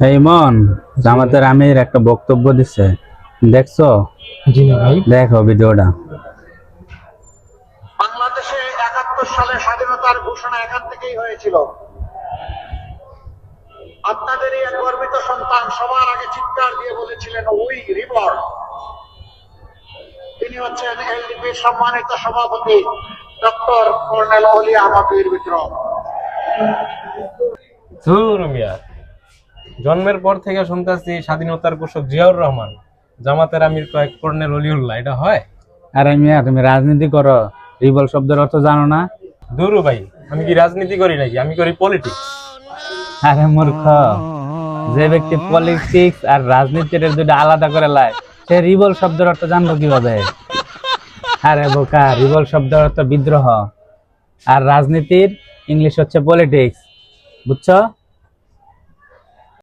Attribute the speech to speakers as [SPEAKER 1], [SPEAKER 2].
[SPEAKER 1] এই মন, জামাতের আমির একটা বক্তব্য দিচ্ছে, দেখছো?
[SPEAKER 2] জি না ভাই।
[SPEAKER 1] দেখো ভিডিওটা।
[SPEAKER 3] বাংলাদেশে ৭১ সালে স্বাধীনতার ঘোষণা এখান থেকেই হয়েছিল। আপনাদেরই এক গর্বিত সন্তান সবার আগে চিৎকার দিয়ে বলেছিলেন উই রিবর্ন। তিনি হচ্ছেন এলডিপির সম্মানিত সভাপতি ডক্টর কর্নেল অলি আহমদ বীর বিক্রম।
[SPEAKER 2] ধুর মিয়া, জন্মের পর থেকে শুনতেছি স্বাধীনতার ঘোষক জিয়াউর রহমান, জামাতের আমির কয়েক কর্নেল অলিউল্লাহ। এটা হয়?
[SPEAKER 1] আরে মিয়া, তুমি রাজনীতি করো, রিবল শব্দের অর্থ জানো না?
[SPEAKER 2] ধুরু ভাই, আমি কি রাজনীতি করি নাকি? আমি করি পলিটিক্স।
[SPEAKER 1] আরে মূর্খ, যে ব্যক্তি পলিটিক্স আর রাজনীতির দুটো আলাদা করে লাই, সে রিবল শব্দের অর্থ জানলো কিভাবে? আরে বোকা, রিবল শব্দের অর্থ বিদ্রোহ, আর রাজনীতির ইংলিশ হচ্ছে পলিটিক্স, বুঝছো?